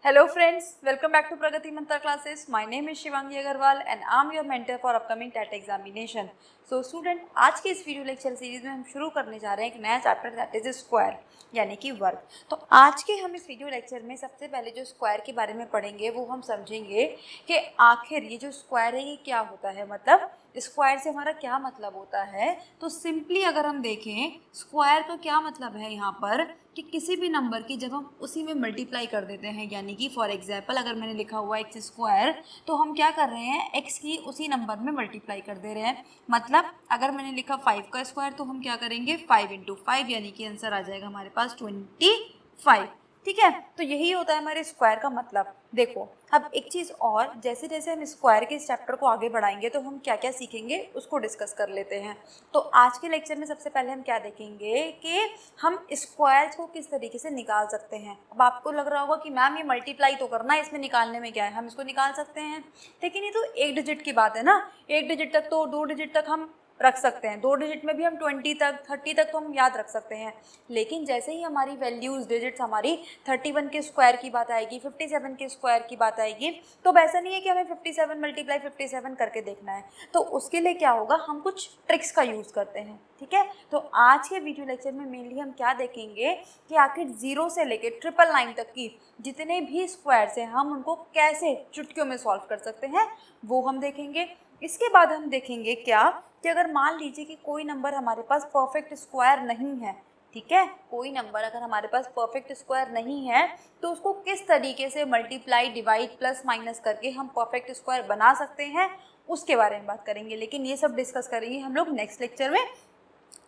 Hello friends, welcome back to Pragati Mantra classes. My name is Shivangi Agarwal and I'm your mentor for upcoming TET examination. So student, आज के इस video lecture series में हम शुरू करने जा रहे हैं एक नया चैप्टर दैट इज स्क्वायर यानी कि वर्ग। तो आज के हम इस वीडियो लेक्चर में सबसे पहले जो स्क्वायर के बारे में पढ़ेंगे वो हम समझेंगे कि आखिर ये जो स्क्वायर है ये क्या होता है, मतलब स्क्वायर से हमारा क्या मतलब होता है। तो सिंपली अगर हम देखें स्क्वायर का क्या मतलब है यहाँ पर कि किसी भी नंबर की जब हम उसी में मल्टीप्लाई कर देते हैं, यानी कि फॉर एग्जांपल अगर मैंने लिखा हुआ एक्स स्क्वायर तो हम क्या कर रहे हैं एक्स की उसी नंबर में मल्टीप्लाई कर दे रहे हैं। मतलब अगर मैंने लिखा 5 का स्क्वायर तो हम क्या करेंगे 5 इंटू 5 यानी कि आंसर आ जाएगा हमारे पास 25। ठीक है, तो यही होता है हमारे स्क्वायर का मतलब। देखो अब एक चीज़ और, जैसे जैसे हम स्क्वायर के इस चैप्टर को आगे बढ़ाएंगे तो हम क्या क्या सीखेंगे उसको डिस्कस कर लेते हैं। तो आज के लेक्चर में सबसे पहले हम क्या देखेंगे कि हम स्क्वायर को किस तरीके से निकाल सकते हैं। अब आपको लग रहा होगा कि मैम ये मल्टीप्लाई तो करना है, इसमें निकालने में क्या है, हम इसको निकाल सकते हैं। लेकिन ये तो एक डिजिट की बात है ना, एक डिजिट तक तो 2 डिजिट तक हम रख सकते हैं, 2 डिजिट में भी हम 20 तक 30 तक तो हम याद रख सकते हैं। लेकिन जैसे ही हमारी वैल्यूज़ डिजिट्स हमारी 31 के स्क्वायर की बात आएगी, 57 के स्क्वायर की बात आएगी, तो वैसा नहीं है कि हमें 57 मल्टीप्लाई 57 करके देखना है। तो उसके लिए क्या होगा, हम कुछ ट्रिक्स का यूज़ करते हैं। ठीक है, तो आज के वीडियो लेक्चर में मेनली हम क्या देखेंगे कि आखिर 0 से लेके 999 तक की जितने भी स्क्वायर्स हैं हम उनको कैसे चुटकियों में सॉल्व कर सकते हैं वो हम देखेंगे। इसके बाद हम देखेंगे क्या कि अगर मान लीजिए कि कोई नंबर हमारे पास परफेक्ट स्क्वायर नहीं है, ठीक है, कोई नंबर अगर हमारे पास परफेक्ट स्क्वायर नहीं है तो उसको किस तरीके से मल्टीप्लाई डिवाइड प्लस माइनस करके हम परफेक्ट स्क्वायर बना सकते हैं उसके बारे में बात करेंगे। लेकिन ये सब डिस्कस करेंगे हम लोग नेक्स्ट लेक्चर में।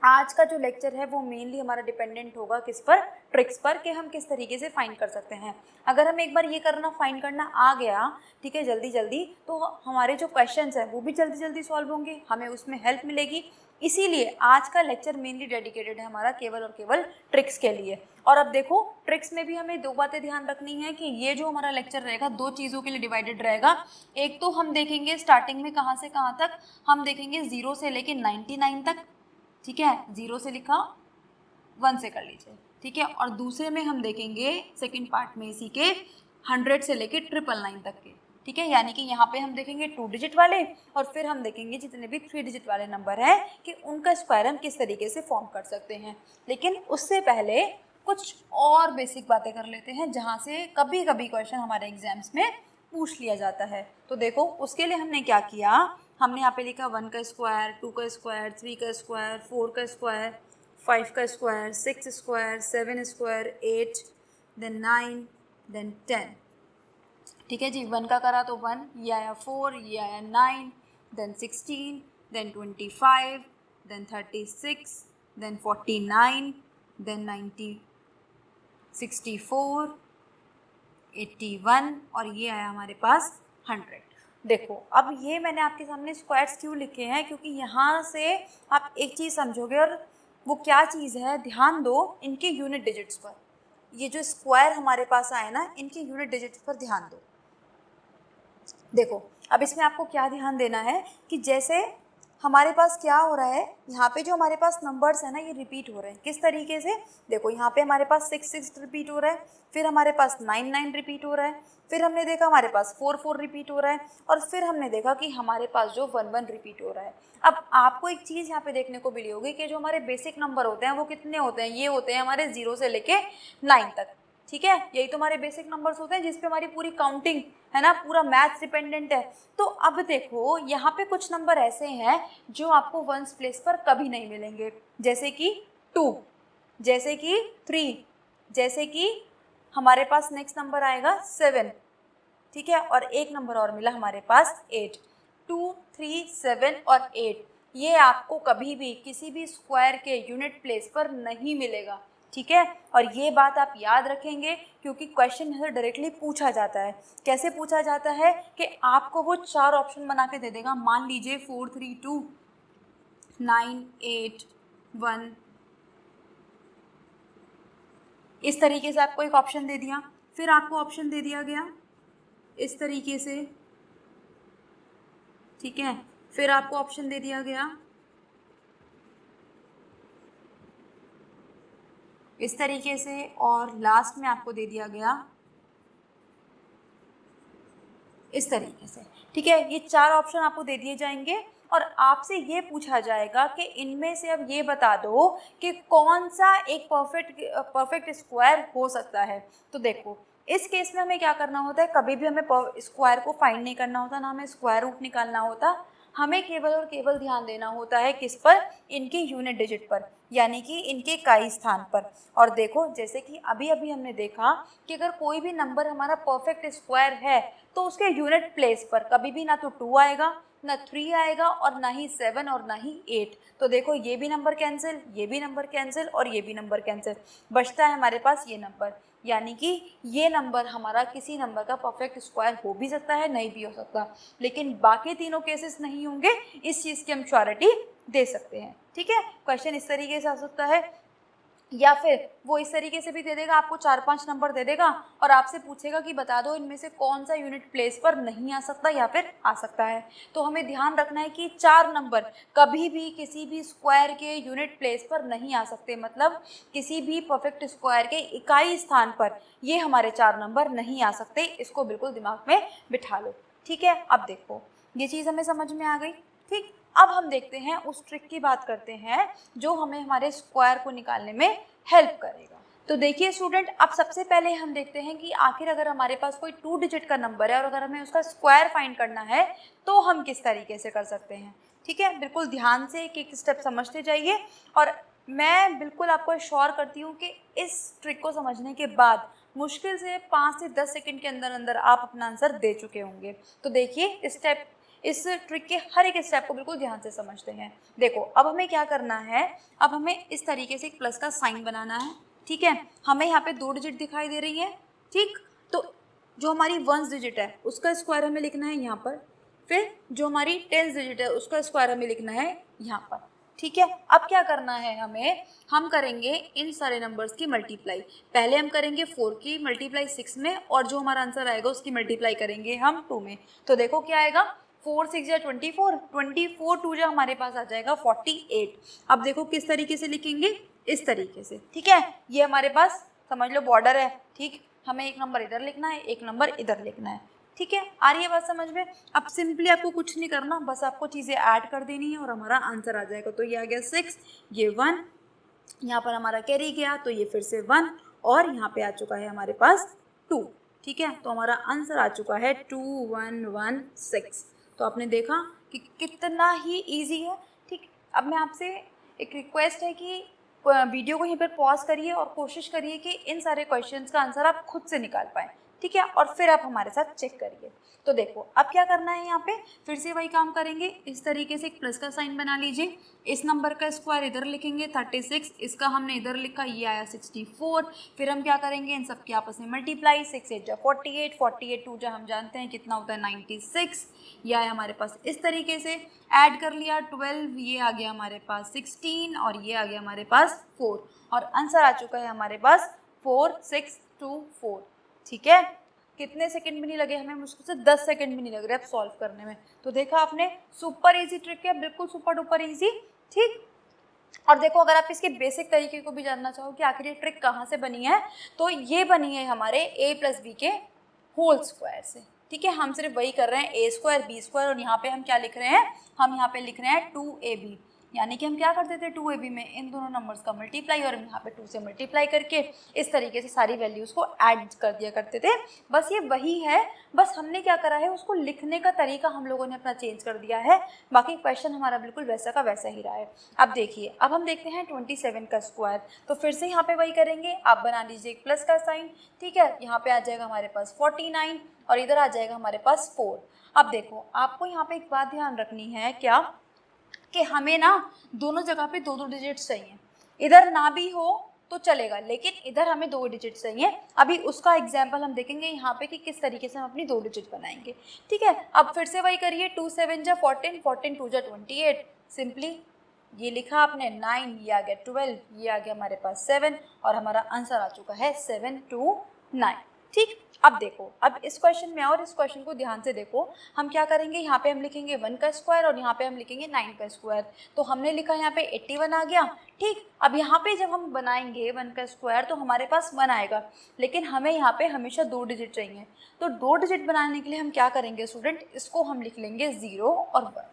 आज का जो लेक्चर है वो मेनली हमारा डिपेंडेंट होगा किस पर, ट्रिक्स पर, कि हम किस तरीके से फाइंड कर सकते हैं। अगर हम एक बार ये करना फाइंड करना आ गया, ठीक है, जल्दी जल्दी, तो हमारे जो क्वेश्चंस हैं वो भी जल्दी जल्दी सॉल्व होंगे, हमें उसमें हेल्प मिलेगी। इसीलिए आज का लेक्चर मेनली डेडिकेटेड है हमारा केवल और केवल ट्रिक्स के लिए। और अब देखो ट्रिक्स में भी हमें 2 बातें ध्यान रखनी है कि ये जो हमारा लेक्चर रहेगा 2 चीज़ों के लिए डिवाइडेड रहेगा। एक तो हम देखेंगे स्टार्टिंग में कहाँ से कहाँ तक, हम देखेंगे 0 से लेके 99 तक, ठीक है, 0 से लिखा 1 से कर लीजिए, ठीक है। और दूसरे में हम देखेंगे सेकंड पार्ट में इसी के 100 से लेके 999 तक के, ठीक है, यानी कि यहाँ पे हम देखेंगे 2 डिजिट वाले और फिर हम देखेंगे जितने भी 3 डिजिट वाले नंबर हैं कि उनका स्क्वायर हम किस तरीके से फॉर्म कर सकते हैं। लेकिन उससे पहले कुछ और बेसिक बातें कर लेते हैं जहाँ से कभी कभी क्वेश्चन हमारे एग्जाम्स में पूछ लिया जाता है। तो देखो उसके लिए हमने क्या किया, हमने यहाँ पे लिखा 1 का स्क्वायर, 2 का स्क्वायर, 3 का स्क्वायर, 4 का स्क्वायर, 5 का square, 6 square, 7 square, 8, then 9, then 10। ठीक है जी, 1 का करा तो 1, ये आया 4, ये आया 9, then 16, then 25, then 36, then 49, then 90, 64, 81 और ये आया हमारे पास 100। देखो अब ये मैंने आपके सामने स्क्वायर्स क्यों लिखे हैं, क्योंकि यहाँ से आप एक चीज़ समझोगे, और वो क्या चीज़ है, ध्यान दो इनके यूनिट डिजिट्स पर। ये जो स्क्वायर हमारे पास आए ना, इनके यूनिट डिजिट्स पर ध्यान दो। देखो अब इसमें आपको क्या ध्यान देना है कि जैसे हमारे पास क्या हो रहा है, यहाँ पे जो हमारे पास नंबर्स है ना ये रिपीट हो रहे हैं। किस तरीके से, देखो यहाँ पे हमारे पास 6 रिपीट हो रहा है, फिर हमारे पास 9 रिपीट हो रहा है, फिर हमने देखा हमारे पास 4 रिपीट हो रहा है, और फिर हमने देखा कि हमारे पास जो 1 रिपीट हो रहा है। अब आपको एक चीज़ यहाँ पे देखने को मिली होगी कि जो हमारे बेसिक नंबर होते हैं वो कितने होते हैं, ये होते हैं हमारे 0 से लेके 9 तक, ठीक है, यही तो हमारे बेसिक नंबर्स होते हैं जिसपे हमारी पूरी काउंटिंग है ना, पूरा मैथ्स डिपेंडेंट है। तो अब देखो यहाँ पे कुछ नंबर ऐसे हैं जो आपको वंस प्लेस पर कभी नहीं मिलेंगे, जैसे कि 2, जैसे कि 3, जैसे कि हमारे पास नेक्स्ट नंबर आएगा 7, ठीक है, और एक नंबर और मिला हमारे पास 8। 2, 3, 7 और 8 ये आपको कभी भी किसी भी स्क्वायर के यूनिट प्लेस पर नहीं मिलेगा, ठीक है। और ये बात आप याद रखेंगे क्योंकि क्वेश्चन में डायरेक्टली पूछा जाता है। कैसे पूछा जाता है कि आपको वो 4 ऑप्शन बना के दे देगा, मान लीजिए 4, 3, 2, 9, 8, 1, इस तरीके से आपको एक ऑप्शन दे दिया, फिर आपको ऑप्शन दे दिया गया इस तरीके से, ठीक है, फिर आपको ऑप्शन दे दिया गया इस तरीके से, और लास्ट में आपको दे दिया गया इस तरीके से, ठीक है। ये 4 ऑप्शन आपको दे दिए जाएंगे और आपसे ये पूछा जाएगा कि इनमें से अब ये बता दो कि कौन सा एक परफेक्ट स्क्वायर हो सकता है। तो देखो इस केस में हमें क्या करना होता है, कभी भी हमें स्क्वायर को फाइंड नहीं करना होता, ना हमें स्क्वायर रूट निकालना होता, हमें केवल और केवल ध्यान देना होता है किस पर, इनके यूनिट डिजिट पर, यानी कि इनके इकाई स्थान पर। और देखो जैसे कि अभी अभी हमने देखा कि अगर कोई भी नंबर हमारा परफेक्ट स्क्वायर है तो उसके यूनिट प्लेस पर कभी भी ना तो 2 आएगा, ना 3 आएगा और ना ही 7 और ना ही 8। तो देखो ये भी नंबर कैंसिल, ये भी नंबर कैंसिल और ये भी नंबर कैंसिल, बचता है हमारे पास ये नंबर, यानी कि ये नंबर हमारा किसी नंबर का परफेक्ट स्क्वायर हो भी सकता है, नहीं भी हो सकता, लेकिन बाकी तीनों केसेस नहीं होंगे, इस चीज़ की हम श्योरिटी दे सकते हैं, ठीक है। क्वेश्चन इस तरीके से आ सकता है, या फिर वो इस तरीके से भी दे देगा, आपको 4-5 नंबर दे देगा और आपसे पूछेगा कि बता दो इनमें से कौन सा यूनिट प्लेस पर नहीं आ सकता या फिर आ सकता है। तो हमें ध्यान रखना है कि 4 नंबर कभी भी किसी भी स्क्वायर के यूनिट प्लेस पर नहीं आ सकते, मतलब किसी भी परफेक्ट स्क्वायर के इकाई स्थान पर ये हमारे 4 नंबर नहीं आ सकते, इसको बिल्कुल दिमाग में बिठा लो, ठीक है। अब देखो ये चीज़ हमें समझ में आ गई, ठीक। अब हम देखते हैं उस ट्रिक की बात करते हैं जो हमें हमारे स्क्वायर को निकालने में हेल्प करेगा। तो देखिए स्टूडेंट, अब सबसे पहले हम देखते हैं कि आखिर अगर हमारे पास कोई 2 डिजिट का नंबर है और अगर हमें उसका स्क्वायर फाइंड करना है तो हम किस तरीके से कर सकते हैं, ठीक है। बिल्कुल ध्यान से एक एक स्टेप समझते जाइए और मैं बिल्कुल आपको एश्योर करती हूँ कि इस ट्रिक को समझने के बाद मुश्किल से 5 से 10 सेकंड के अंदर अंदर आप अपना आंसर दे चुके होंगे। तो देखिए स्टेप, इस ट्रिक के हर एक स्टेप को बिल्कुल ध्यान से समझते हैं। देखो अब हमें क्या करना है, अब हमें इस तरीके से एक प्लस का साइन बनाना है, ठीक है। हमें यहाँ पे 2 डिजिट दिखाई दे रही है, ठीक। तो जो हमारी 1 डिजिट है उसका स्क्वायर हमें लिखना है यहाँ पर, फिर जो हमारी 10 डिजिट है उसका स्क्वायर हमें लिखना है यहाँ पर, ठीक है। अब क्या करना है हमें, हम करेंगे इन सारे नंबर्स की मल्टीप्लाई। पहले हम करेंगे 4 की मल्टीप्लाई 6 में और जो हमारा आंसर आएगा उसकी मल्टीप्लाई करेंगे हम 2 में। तो देखो क्या आएगा, 4 6 या 24, 24 2 जो हमारे पास आ जाएगा 48। अब देखो किस तरीके से लिखेंगे, इस तरीके से, ठीक है। ये हमारे पास समझ लो बॉर्डर है, ठीक। हमें एक नंबर इधर लिखना है, एक नंबर इधर लिखना है, ठीक है। आ रही है बात समझ में। अब सिंपली आपको कुछ नहीं करना, बस आपको चीज़ें ऐड कर देनी है और हमारा आंसर आ जाएगा। तो ये आ गया 6, ये 1, यहाँ पर हमारा कैरी गया तो ये फिर से 1 और यहाँ पे आ चुका है हमारे पास 2, ठीक है। तो हमारा आंसर आ चुका है 2116। तो आपने देखा कि कितना ही ईजी है, ठीक। अब मैं आपसे एक रिक्वेस्ट है कि वीडियो को यहीं पर पॉज करिए और कोशिश करिए कि इन सारे क्वेश्चंस का आंसर आप खुद से निकाल पाएँ, ठीक है। और फिर आप हमारे साथ चेक करिए। तो देखो अब क्या करना है, यहाँ पे फिर से वही काम करेंगे, इस तरीके से एक प्लस का साइन बना लीजिए, इस नंबर का स्क्वायर इधर लिखेंगे 36, इसका हमने इधर लिखा, ये आया 64। फिर हम क्या करेंगे, इन सब की आपस में मल्टीप्लाई, 6 8 जा 48, 48 2 जा हम जानते हैं कितना होता है 96, ये आया हमारे पास इस तरीके से। ऐड कर लिया 12, ये आ गया हमारे पास 16 और ये आ गया हमारे पास 4 और आंसर आ चुका है हमारे पास 4624, ठीक है। कितने सेकंड भी नहीं लगे हमें, मुश्किल से 10 सेकंड भी नहीं लग रहे अब सॉल्व करने में। तो देखा आपने, सुपर इजी ट्रिक है, बिल्कुल सुपर डुपर इजी, ठीक। और देखो अगर आप इसके बेसिक तरीके को भी जानना चाहो कि आखिर ये ट्रिक कहाँ से बनी है, तो ये बनी है हमारे a+b के होल स्क्वायर से, ठीक है। हम सिर्फ वही कर रहे हैं, a स्क्वायर b स्क्वायर और यहाँ पे हम क्या लिख रहे हैं, हम यहाँ पे लिख रहे हैं 2ab, यानी कि हम क्या करते थे 2ab में इन दोनों नंबर्स का मल्टीप्लाई और यहाँ पे 2 से मल्टीप्लाई करके इस तरीके से सारी वैल्यूज़ को ऐड कर दिया करते थे। बस ये वही है, बस हमने क्या करा है, उसको लिखने का तरीका हम लोगों ने अपना चेंज कर दिया है, बाकी क्वेश्चन हमारा बिल्कुल वैसा का वैसा ही रहा है। अब देखिए, अब हम देखते हैं 27 का स्क्वायर। तो फिर से यहाँ पे वही करेंगे, आप बना लीजिए एक प्लस का साइन, ठीक है। यहाँ पे आ जाएगा हमारे पास 49 और इधर आ जाएगा हमारे पास 4। अब देखो आपको यहाँ पे एक बात ध्यान रखनी है, क्या कि हमें ना दोनों जगह पे 2 2 डिजिट्स चाहिए, इधर ना भी हो तो चलेगा लेकिन इधर हमें 2 डिजिट चाहिए। अभी उसका एग्जाम्पल हम देखेंगे यहाँ पे कि किस तरीके से हम अपनी 2 डिजिट बनाएंगे, ठीक है। अब फिर से वही करिए, 2 7 जा 14, 14 2 जा 28, सिंपली ये लिखा आपने 9, ये आ गया 12, ये आ गया हमारे पास 7 और हमारा आंसर आ चुका है 729, ठीक। अब देखो, अब इस क्वेश्चन में और इस क्वेश्चन को ध्यान से देखो, हम क्या करेंगे, यहाँ पे हम लिखेंगे 1 का स्क्वायर और यहाँ पे हम लिखेंगे 9 का स्क्वायर। तो हमने लिखा यहाँ पे 81 आ गया, ठीक, अब यहाँ पे जब हम बनाएंगे 1 का स्क्वायर तो हमारे पास 1 आएगा, लेकिन हमें यहाँ पे हमेशा 2 डिजिट चाहिए। तो 2 डिजिट बनाने के लिए हम क्या करेंगे स्टूडेंट, इसको हम लिख लेंगे 0 और 1।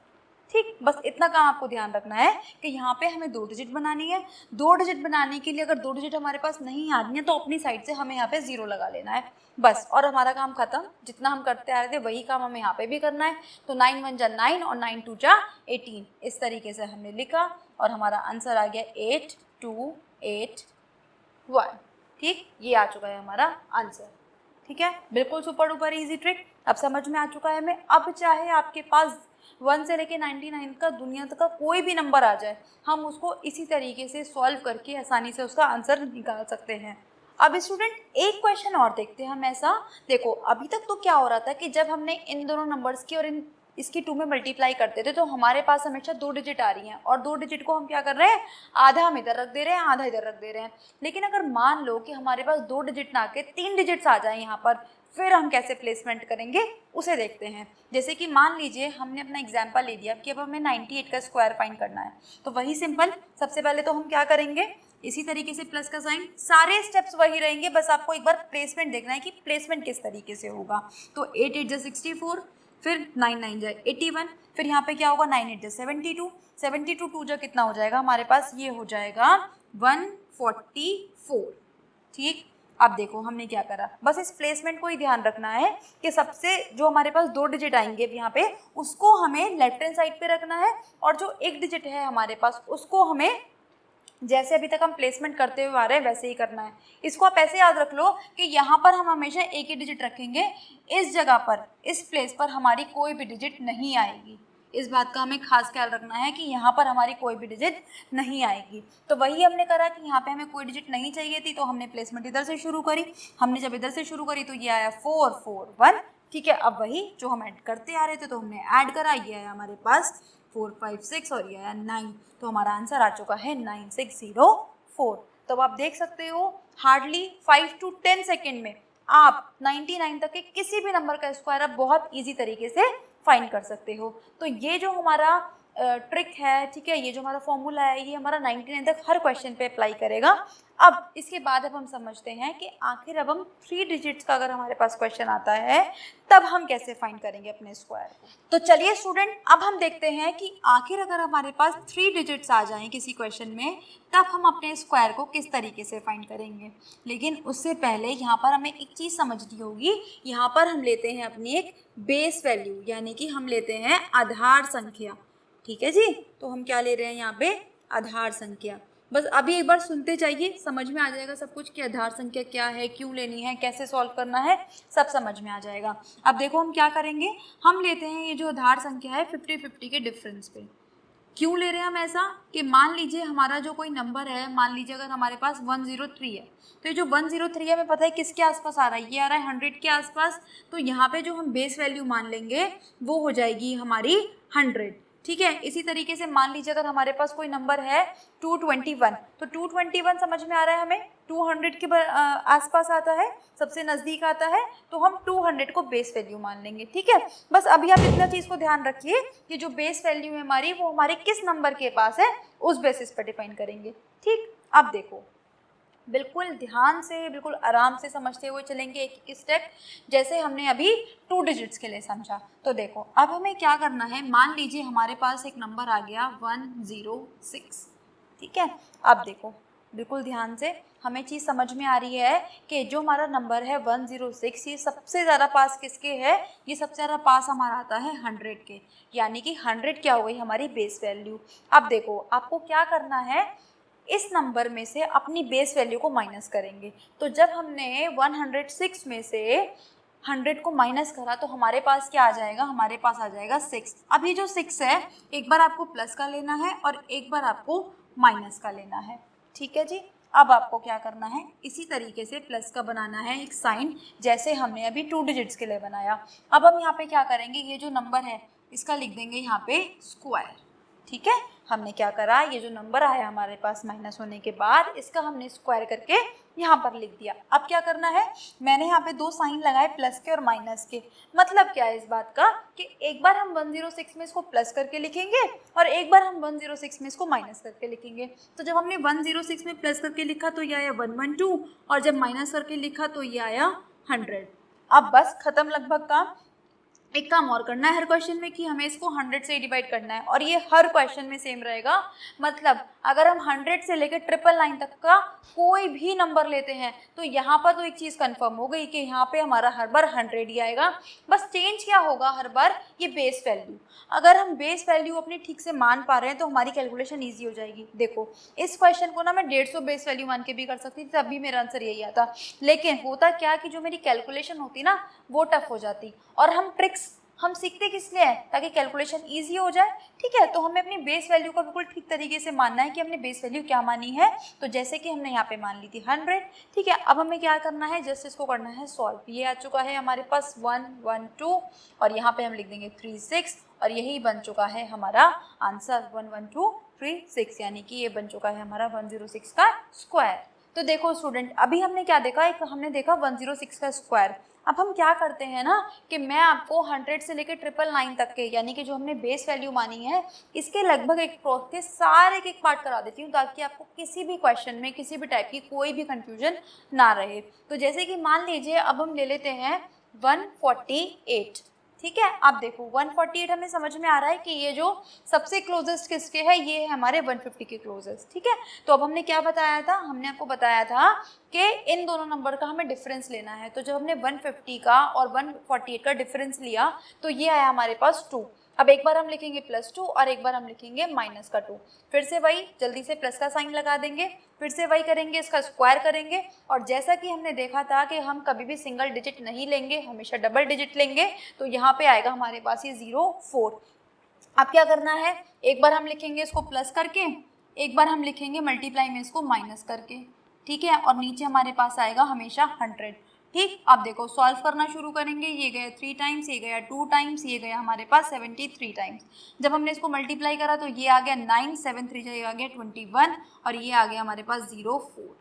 ठीक, बस इतना काम आपको ध्यान रखना है कि यहाँ पे हमें 2 डिजिट बनानी है। 2 डिजिट बनाने के लिए अगर 2 डिजिट हमारे पास नहीं आ रही है तो अपनी साइड से हमें यहाँ पे 0 लगा लेना है बस, और हमारा काम खत्म। जितना हम करते आ रहे थे वही काम हमें यहाँ पे भी करना है। तो 9 1 जा 9 और 9 2 जा 18, इस तरीके से हमने लिखा और हमारा आंसर आ गया 8281। ठीक, ये आ चुका है हमारा आंसर। ठीक है, बिल्कुल सुपर डुपर इजी ट्रिक अब समझ में आ चुका है हमें। अब चाहे आपके पास 1 से लेके 99 का दुनिया तक का कोई भी नंबर आ जाए, हम उसको इसी तरीके से सॉल्व करके आसानी से उसका आंसर निकाल सकते हैं। अब स्टूडेंट एक क्वेश्चन और देखते हैं हम ऐसा। देखो अभी तक तो क्या हो रहा था कि जब हमने इन दोनों नंबर्स की और इसकी 2 में मल्टीप्लाई करते थे तो हमारे पास हमेशा 2 डिजिट आ रही हैं, और 2 डिजिट को हम क्या कर रहे हैं, आधा हम इधर रख दे रहे हैं, आधा इधर रख दे रहे हैं। लेकिन अगर मान लो कि हमारे पास 2 डिजिट ना आके 3 डिजिट्स आ जाए यहाँ पर, फिर हम कैसे प्लेसमेंट करेंगे उसे देखते हैं। जैसे कि मान लीजिए हमने अपना एग्जाम्पल ले लिया कि अब हमें 98 का स्क्वायर फाइंड करना है। तो वही सिंपल, सबसे पहले तो हम क्या करेंगे, इसी तरीके से प्लस का साइन, सारे स्टेप्स वही रहेंगे, बस आपको एक बार प्लेसमेंट देखना है कि प्लेसमेंट किस तरीके से होगा। तो 8 8 जा 64, फिर 9 9 जा 81, फिर यहाँ पे क्या होगा 9 8 जा 72, 72 2 जा कितना हो जाएगा हमारे पास, ये हो जाएगा 144। ठीक, अब देखो हमने क्या करा, बस इस प्लेसमेंट को ही ध्यान रखना है कि सबसे जो हमारे पास 2 डिजिट आएंगे यहाँ पे उसको हमें लेफ्ट हैंड साइड पे रखना है, और जो 1 डिजिट है हमारे पास उसको हमें जैसे अभी तक हम प्लेसमेंट करते हुए आ रहे हैं वैसे ही करना है। इसको आप ऐसे याद रख लो कि यहाँ पर हम हमेशा एक ही डिजिट रखेंगे, इस जगह पर, इस प्लेस पर हमारी कोई भी डिजिट नहीं आएगी। इस बात का हमें खास ख्याल रखना है कि यहाँ पर हमारी कोई भी डिजिट नहीं आएगी। तो वही हमने करा कि यहाँ पे हमें कोई डिजिट नहीं चाहिए थी, तो हमने प्लेसमेंट इधर से शुरू करी। हमने जब इधर से शुरू करी तो ये आया 4 4 1। ठीक है, अब वही जो हम ऐड करते आ रहे थे तो हमने ऐड करा, ये आया हमारे पास 4 5 6 और ये आया 9। तो हमारा आंसर आ चुका है 9604। तो आप देख सकते हो हार्डली 5 to 10 सेकेंड में आप 99 तक के किसी भी नंबर का स्क्वायर आप बहुत ईजी तरीके से फाइंड कर सकते हो। तो ये जो हमारा ट्रिक है, ठीक है, ये जो हमारा फॉर्मूला है, ये हमारा 99 तक हर क्वेश्चन पे अप्लाई करेगा। अब इसके बाद अब हम समझते हैं कि आखिर अब हम 3 डिजिट्स का अगर हमारे पास क्वेश्चन आता है तब हम कैसे फाइंड करेंगे अपने स्क्वायर को। तो चलिए स्टूडेंट, अब हम देखते हैं कि आखिर अगर हमारे पास 3 डिजिट्स आ जाएं किसी क्वेश्चन में तब हम अपने स्क्वायर को किस तरीके से फाइंड करेंगे। लेकिन उससे पहले यहाँ पर हमें एक चीज़ समझनी होगी। यहाँ पर हम लेते हैं अपनी एक बेस वैल्यू, यानी कि हम लेते हैं आधार संख्या। ठीक है जी, तो हम क्या ले रहे हैं यहाँ पे, आधार संख्या। बस अभी एक बार सुनते जाइए, समझ में आ जाएगा सब कुछ कि आधार संख्या क्या है, क्यों लेनी है, कैसे सॉल्व करना है, सब समझ में आ जाएगा। अब देखो हम क्या करेंगे, हम लेते हैं ये जो आधार संख्या है 50-50 के डिफरेंस पे। क्यों ले रहे हैं हम ऐसा कि मान लीजिए हमारा जो कोई नंबर है, मान लीजिए अगर हमारे पास 103 है, तो ये जो 103 है हमें पता है किसके आसपास आ रहा है, ये आ रहा है 100 के आसपास। तो यहाँ पे जो हम बेस वैल्यू मान लेंगे वो हो जाएगी हमारी 100। ठीक है, इसी तरीके से मान लीजिए अगर हमारे पास कोई नंबर है 221, तो 221 समझ में आ रहा है हमें 200 के आसपास आता है, सबसे नज़दीक आता है, तो हम 200 को बेस वैल्यू मान लेंगे। ठीक है, बस अभी आप इतना चीज़ को ध्यान रखिए कि जो बेस वैल्यू है हमारी वो हमारे किस नंबर के पास है उस बेसिस पर डिफाइन करेंगे। ठीक, अब देखो बिल्कुल ध्यान से, बिल्कुल आराम से समझते हुए चलेंगे एक एक स्टेप, जैसे हमने अभी 2 डिजिट्स के लिए समझा। तो देखो अब हमें क्या करना है, मान लीजिए हमारे पास एक नंबर आ गया 106। ठीक है, अब देखो बिल्कुल ध्यान से, हमें चीज़ समझ में आ रही है कि जो हमारा नंबर है 106, ये सबसे ज़्यादा पास किसके है, ये सबसे ज़्यादा पास हमारा आता है 100 के, यानी कि 100 क्या हो गई हमारी बेस वैल्यू। अब देखो आपको क्या करना है, इस नंबर में से अपनी बेस वैल्यू को माइनस करेंगे। तो जब हमने 106 में से 100 को माइनस करा तो हमारे पास क्या आ जाएगा, हमारे पास आ जाएगा 6। अब ये जो 6 है एक बार आपको प्लस का लेना है और एक बार आपको माइनस का लेना है। ठीक है जी, अब आपको क्या करना है, इसी तरीके से प्लस का बनाना है एक साइन, जैसे हमने अभी 2 डिजिट्स के लिए बनाया। अब हम यहाँ पे क्या करेंगे, ये जो नंबर है इसका लिख देंगे यहाँ पे स्क्वायर। ठीक है, हमने क्या करा, ये जो नंबर आया हमारे पास माइनस होने के बाद, इसका हमने स्क्वायर करके यहाँ पर लिख दिया। अब क्या करना है, मैंने यहाँ पे 2 साइन लगाए प्लस के और माइनस के। मतलब क्या है इस बात का कि एक बार हम 106 में इसको प्लस करके लिखेंगे और एक बार हम 106 में इसको माइनस करके लिखेंगे। तो जब हमने 106 में प्लस करके लिखा तो ये आया 112 और जब माइनस करके लिखा तो ये आया 100। अब बस खत्म लगभग काम। एक काम और करना है हर क्वेश्चन में कि हमें इसको 100 से डिवाइड करना है और ये हर क्वेश्चन में सेम रहेगा। मतलब अगर हम 100 से लेकर 999 तक का कोई भी नंबर लेते हैं तो यहाँ पर तो एक चीज़ कंफर्म हो गई कि यहाँ पे हमारा हर बार 100 ही आएगा। बस चेंज क्या होगा हर बार, ये बेस वैल्यू। अगर हम बेस वैल्यू अपनी ठीक से मान पा रहे हैं तो हमारी कैलकुलेशन ईजी हो जाएगी। देखो इस क्वेश्चन को ना मैं 150 बेस वैल्यू मान के भी कर सकती थी, तब भी मेरा आंसर यही आता। लेकिन होता क्या कि जो मेरी कैलकुलेशन होती ना वो टफ हो जाती। और हम ट्रिक्स हम सीखते किस लिए हैं, ताकि कैलकुलेशन इजी हो जाए। ठीक है, तो हमें अपनी बेस वैल्यू का बिल्कुल ठीक तरीके से मानना है कि हमने बेस वैल्यू क्या मानी है। तो जैसे कि हमने यहाँ पे मान ली थी 100। ठीक है, अब हमें क्या करना है, जस्ट इसको करना है सॉल्व। ये आ चुका है हमारे पास 112 और यहाँ पे हम लिख देंगे 36 और यही बन चुका है हमारा आंसर 11236, यानी कि ये बन चुका है हमारा 106 का स्क्वायर। तो देखो स्टूडेंट, अभी हमने क्या देखा, एक हमने देखा 106 का स्क्वायर। अब हम क्या करते हैं ना कि मैं आपको 100 से लेकर 999 तक के, यानी कि जो हमने बेस वैल्यू मानी है, इसके लगभग एक प्रोसेस के सारे एक पार्ट करा देती हूँ ताकि आपको किसी भी क्वेश्चन में किसी भी टाइप की कोई भी कंफ्यूजन ना रहे। तो जैसे कि मान लीजिए अब हम ले लेते हैं 148। ठीक है, आप देखो 148 हमें समझ में आ रहा है कि ये जो सबसे क्लोजेस्ट किसके है, ये है हमारे 150 के क्लोजेस्ट। ठीक है, तो अब हमने क्या बताया था, हमने आपको बताया था कि इन दोनों नंबर का हमें डिफरेंस लेना है। तो जब हमने 150 का और 148 का डिफरेंस लिया तो ये आया हमारे पास 2। अब एक बार हम लिखेंगे +2 और एक बार हम लिखेंगे -2। फिर से वही जल्दी से प्लस का साइन लगा देंगे, फिर से वही करेंगे, इसका स्क्वायर करेंगे। और जैसा कि हमने देखा था कि हम कभी भी सिंगल डिजिट नहीं लेंगे, हमेशा डबल डिजिट लेंगे। तो यहाँ पे आएगा हमारे पास ये 04। अब क्या करना है, एक बार हम लिखेंगे इसको प्लस करके, एक बार हम लिखेंगे मल्टीप्लाई में इसको माइनस करके। ठीक है, और नीचे हमारे पास आएगा हमेशा 100। ठीक, अब देखो सॉल्व करना शुरू करेंगे। ये गया 3 टाइम्स, ये गया 2 टाइम्स, ये गया हमारे पास 73 टाइम्स। जब हमने इसको मल्टीप्लाई करा तो ये आ गया 9, 7 3 ये आ गया 21 और ये आ गया हमारे पास 04।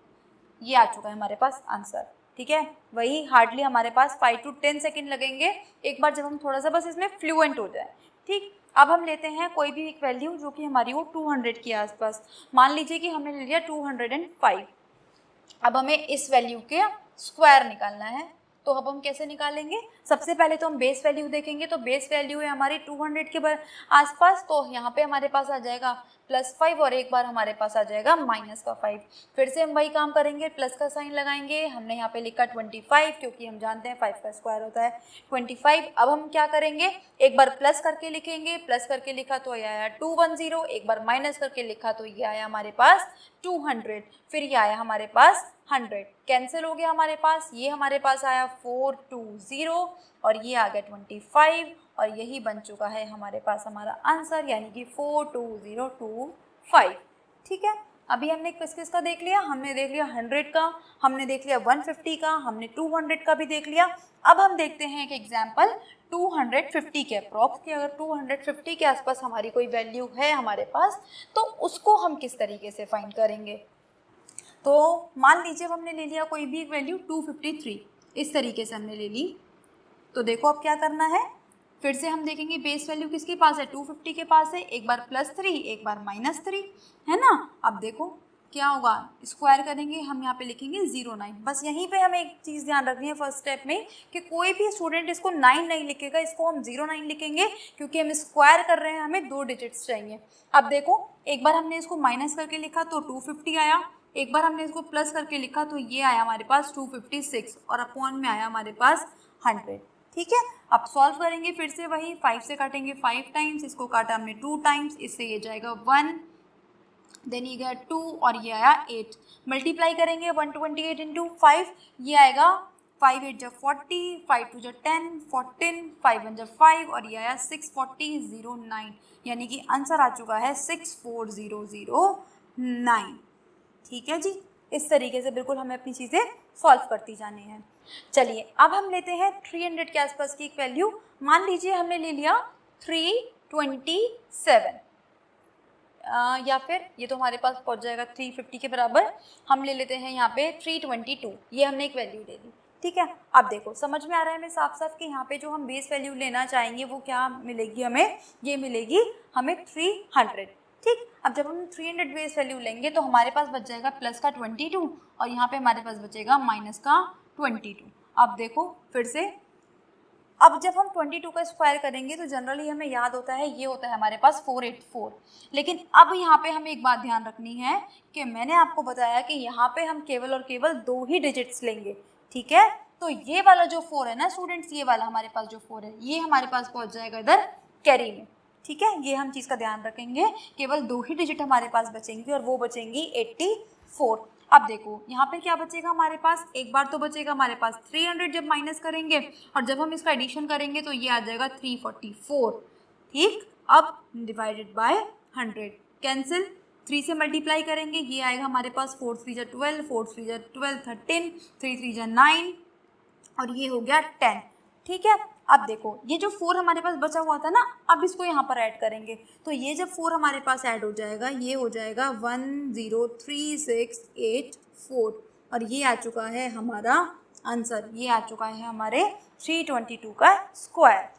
ये आ चुका है हमारे पास आंसर। ठीक है, वही हार्डली हमारे पास 5 to 10 सेकेंड लगेंगे एक बार जब हम थोड़ा सा बस इसमें फ्लुएंट हो जाए। ठीक, अब हम लेते हैं कोई भी एक वैल्यू जो कि हमारी हो 200 के आसपास। मान लीजिए कि हमने ले लिया 205। अब हमें इस वैल्यू के स्क्वायर निकालना है। तो अब हम कैसे निकालेंगे, सबसे पहले तो हम बेस वैल्यू देखेंगे। तो बेस वैल्यू है हमारी 200 के आसपास, तो यहाँ पे हमारे पास आ जाएगा +5 और एक बार हमारे पास आ जाएगा -5। फिर से हम वही काम करेंगे, प्लस का साइन लगाएंगे। हमने यहाँ पे लिखा 25 क्योंकि हम जानते हैं 5 का स्क्वायर होता है 25। अब हम क्या करेंगे, एक बार प्लस करके लिखेंगे, प्लस करके लिखा तो ये आया 210, एक बार माइनस करके लिखा तो ये आया हमारे पास 200, फिर ये आया हमारे पास 100। कैंसिल हो गया हमारे पास, ये हमारे पास आया 420 और ये आ गया 25 और यही बन चुका है हमारे पास हमारा आंसर, यानी कि 42025। ठीक है, अभी हमने किस किस का देख लिया, हमने देख लिया 100 का, हमने देख लिया 150 का, हमने 200 का भी देख लिया। अब हम देखते हैं एक एग्जाम्पल 250 के अप्रॉक्स कि अगर 250 के आसपास हमारी कोई वैल्यू है हमारे पास तो उसको हम किस तरीके से फाइंड करेंगे। तो मान लीजिए हमने ले लिया कोई भी एक वैल्यू 253, इस तरीके से हमने ले ली। तो देखो अब क्या करना है, फिर से हम देखेंगे बेस वैल्यू किसके पास है, 250 के पास है। एक बार +3 एक बार -3, है ना। अब देखो क्या होगा, स्क्वायर करेंगे, हम यहाँ पे लिखेंगे 09। बस यहीं पे हमें एक चीज़ ध्यान रखनी है फर्स्ट स्टेप में कि कोई भी स्टूडेंट इसको 9 नहीं लिखेगा, इसको हम 09 लिखेंगे क्योंकि हम स्क्वायर कर रहे हैं, हमें 2 डिजिट्स चाहिए। अब देखो एक बार हमने इसको माइनस करके लिखा तो 250 आया, एक बार हमने इसको प्लस करके लिखा तो ये आया हमारे पास 256 और अपॉन में आया हमारे पास 100। ठीक है, अब सॉल्व करेंगे, फिर से वही 5 से काटेंगे 5 टाइम्स, इसको काटा हमने 2 टाइम्स, इससे ये जाएगा 1, देन ये गया 2 और ये आया 8। मल्टीप्लाई करेंगे 128 इंटू 5, ये आएगा 5 8 × 40, 5 2 × 10, 14, 5 1 × 5 और ये आया 64009, यानी कि आंसर आ चुका है 64009। ठीक है जी, इस तरीके से बिल्कुल हमें अपनी चीज़ें सॉल्व करती जानी है। चलिए अब हम लेते हैं 300 के आसपास की एक वैल्यू। मान लीजिए हमने ले लिया 327। या फिर ये तो हमारे पास पहुंच जाएगा 350 के बराबर। हम ले लेते हैं यहाँ पे 322, ये हमने एक वैल्यू ले ली, ठीक है। अब देखो समझ में आ रहा है हमें साफ साफ कि यहाँ पे जो हम बेस वैल्यू लेना चाहेंगे वो क्या मिलेगी हमें, ये मिलेगी हमें 300, ठीक। अब जब हम 300 बेस वैल्यू लेंगे तो हमारे पास बच जाएगा प्लस का 22 और यहाँ पे हमारे पास बचेगा माइनस का 22। अब देखो फिर से, अब जब हम 22 का स्क्वायर करेंगे तो जनरली हमें याद होता है ये होता है हमारे पास 484, लेकिन अब यहाँ पे हमें एक बात ध्यान रखनी है कि मैंने आपको बताया कि यहाँ पे हम केवल और केवल 2 ही डिजिट्स लेंगे, ठीक है। तो ये वाला जो 4 है ना स्टूडेंट्स, ये वाला हमारे पास जो 4 है ये हमारे पास पहुँच जाएगा इधर कैरी में, ठीक है। ये हम चीज़ का ध्यान रखेंगे, केवल 2 ही डिजिट हमारे पास बचेंगी और वो बचेंगी 84। अब देखो यहाँ पे क्या बचेगा हमारे पास, एक बार तो बचेगा हमारे पास 300 जब माइनस करेंगे और जब हम इसका एडिशन करेंगे तो ये आ जाएगा 344, ठीक। अब डिवाइडेड बाय 100, कैंसिल, 3 से मल्टीप्लाई करेंगे, ये आएगा हमारे पास 4 3 जा 12, 4 3 जा 12, 13, 3 3 जा 9 और ये हो गया 10, ठीक है। अब देखो ये जो 4 हमारे पास बचा हुआ था ना, अब इसको यहाँ पर ऐड करेंगे तो ये जब 4 हमारे पास ऐड हो जाएगा ये हो जाएगा 103,684 और ये आ चुका है हमारा आंसर, ये आ चुका है हमारे 322 का स्क्वायर।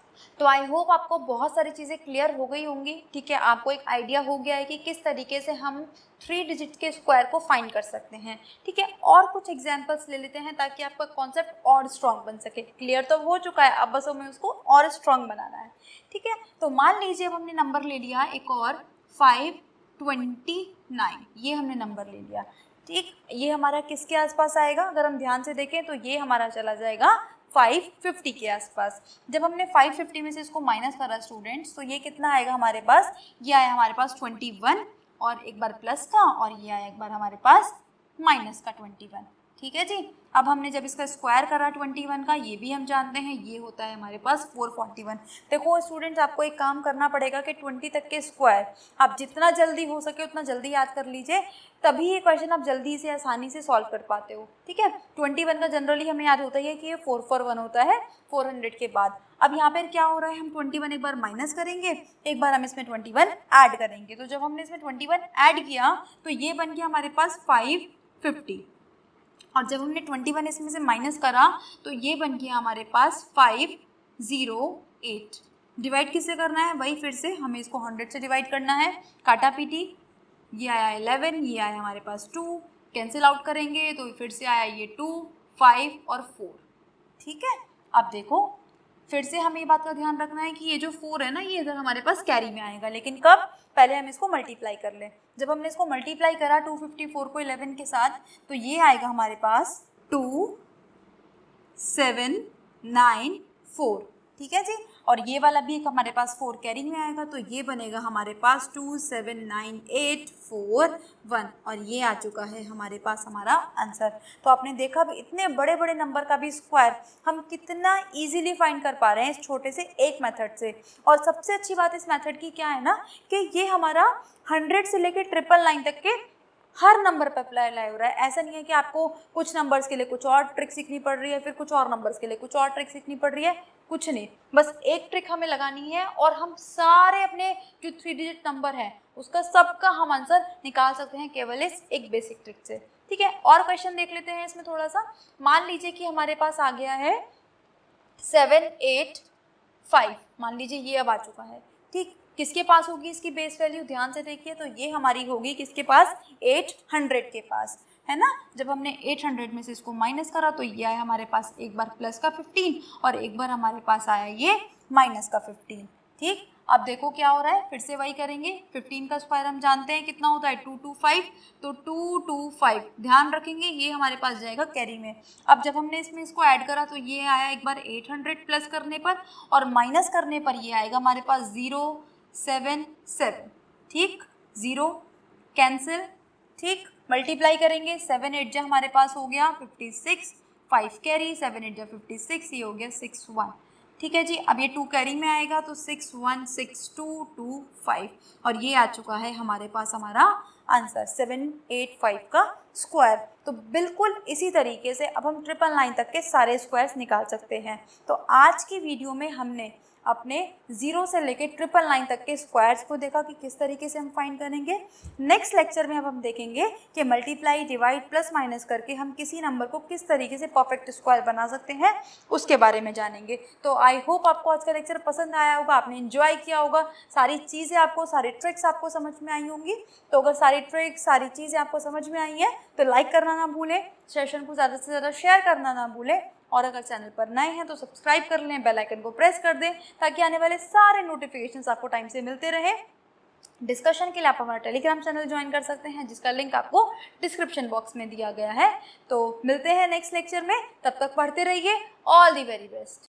तो आई होप आपको बहुत सारी चीज़ें क्लियर हो गई होंगी, ठीक है। आपको एक आइडिया हो गया है कि किस तरीके से हम 3 डिजिट के स्क्वायर को फाइंड कर सकते हैं, ठीक है। और कुछ एग्जांपल्स ले लेते हैं ताकि आपका कॉन्सेप्ट और स्ट्रॉन्ग बन सके। क्लियर तो हो चुका है, अब बस हमें उसको और स्ट्रॉन्ग बनाना है, ठीक है। तो मान लीजिए अब हमने नंबर ले लिया एक और 529, ये हमने नंबर ले लिया, ठीक। ये हमारा किसके आसपास आएगा, अगर हम ध्यान से देखें तो ये हमारा चला जाएगा 550 के आसपास। जब हमने 550 में से इसको माइनस करा स्टूडेंट्स तो ये कितना आएगा हमारे पास, ये आया हमारे पास 21 और एक बार प्लस का और ये आया एक बार हमारे पास माइनस का 21, ठीक है जी। अब हमने जब इसका स्क्वायर करा 21 का, ये भी हम जानते हैं ये होता है हमारे पास 441। देखो स्टूडेंट्स आपको एक काम करना पड़ेगा कि 20 तक के स्क्वायर आप जितना जल्दी हो सके उतना जल्दी याद कर लीजिए, तभी ये क्वेश्चन आप जल्दी से आसानी से सॉल्व कर पाते हो, ठीक है। 21 का जनरली हमें याद होता है कि ये 441 होता है 400 के बाद। अब यहाँ पर क्या हो रहा है, हम 21 एक बार माइनस करेंगे, एक बार हम इसमें 21 ऐड करेंगे। तो जब हमने इसमें 21 ऐड किया तो ये बन गया हमारे पास 550 और जब हमने 21 इसमें से माइनस करा तो ये बन गया हमारे पास 508। डिवाइड किससे करना है, वही फिर से हमें इसको 100 से डिवाइड करना है, काटा पीटी, ये आया 11, ये आया हमारे पास 2, कैंसिल आउट करेंगे तो फिर से आया ये 2, 5 और 4, ठीक है। अब देखो फिर से हमें ये बात का ध्यान रखना है कि ये जो 4 है ना ये इधर हमारे पास कैरी में आएगा, लेकिन कब, पहले हम इसको मल्टीप्लाई कर लें। जब हमने इसको मल्टीप्लाई करा 254 को 11 के साथ तो ये आएगा हमारे पास 2794, ठीक है जी। और ये वाला भी एक हमारे पास 4 कैरी में आएगा तो ये बनेगा हमारे पास 279841 और ये आ चुका है हमारे पास हमारा आंसर। तो आपने देखा भी इतने बड़े बड़े नंबर का भी स्क्वायर हम कितना इजीली फाइंड कर पा रहे हैं इस छोटे से एक मेथड से। और सबसे अच्छी बात इस मेथड की क्या है ना कि ये हमारा 100 से लेकर 999 तक के हर नंबर पर अप्लाई हो रहा है। ऐसा नहीं है कि आपको कुछ नंबर्स के लिए कुछ और ट्रिक सीखनी पड़ रही है, फिर कुछ और नंबर्स के लिए कुछ और ट्रिक सीखनी पड़ रही है, कुछ नहीं, बस एक ट्रिक हमें लगानी है और हम सारे अपने जो 3 डिजिट नंबर है उसका सबका हम आंसर निकाल सकते हैं केवल इस एक बेसिक ट्रिक से, ठीक है। और क्वेश्चन देख लेते हैं इसमें थोड़ा सा। मान लीजिए कि हमारे पास आ गया है 785, मान लीजिए ये अब आ चुका है, ठीक। किसके पास होगी इसकी बेस वैल्यू, ध्यान से देखिए तो ये हमारी होगी किसके पास, 800 के पास, है ना। जब हमने 800 में से इसको माइनस करा तो ये आया हमारे पास एक बार प्लस का 15 और एक बार हमारे पास आया ये माइनस का 15, ठीक। अब देखो क्या हो रहा है, फिर से वही करेंगे। 15 का स्क्वायर हम जानते हैं कितना होता है 225, तो 225 ध्यान रखेंगे ये हमारे पास जाएगा कैरी में। अब जब हमने इसमें इसको ऐड करा तो ये आया एक बार 800 प्लस करने पर और माइनस करने पर ये आएगा हमारे पास 077, ठीक, 0 कैंसिल, ठीक, मल्टीप्लाई करेंगे 7 8 जा हमारे पास हो गया 56, 5 कैरी 7 8 जा 56, ये हो गया 61, ठीक है जी। अब ये 2 कैरी में आएगा तो 616225 और ये आ चुका है हमारे पास हमारा आंसर 785 का स्क्वायर। तो बिल्कुल इसी तरीके से अब हम 999 तक के सारे स्क्वायर्स निकाल सकते हैं। तो आज की वीडियो में हमने अपने 0 से लेके 999 तक के स्क्वायर्स को देखा कि किस तरीके से हम फाइंड करेंगे। नेक्स्ट लेक्चर में अब हम देखेंगे कि मल्टीप्लाई, डिवाइड, प्लस माइनस करके हम किसी नंबर को किस तरीके से परफेक्ट स्क्वायर बना सकते हैं, उसके बारे में जानेंगे। तो आई होप आपको आज का लेक्चर पसंद आया होगा, आपने एंजॉय किया होगा, सारी चीज़ें आपको, सारी ट्रिक्स आपको समझ में आई होंगी। तो अगर सारी ट्रिक्स, सारी चीज़ें आपको समझ में आई हैं तो लाइक करना ना भूलें, सेशन को ज़्यादा से ज़्यादा शेयर करना ना भूलें, और अगर चैनल पर नए हैं तो सब्सक्राइब कर लें, बेल आइकन को प्रेस कर दें ताकि आने वाले सारे नोटिफिकेशंस आपको टाइम से मिलते रहें। डिस्कशन के लिए आप हमारा टेलीग्राम चैनल ज्वाइन कर सकते हैं जिसका लिंक आपको डिस्क्रिप्शन बॉक्स में दिया गया है। तो मिलते हैं नेक्स्ट लेक्चर में, तब तक पढ़ते रहिए। All the very best.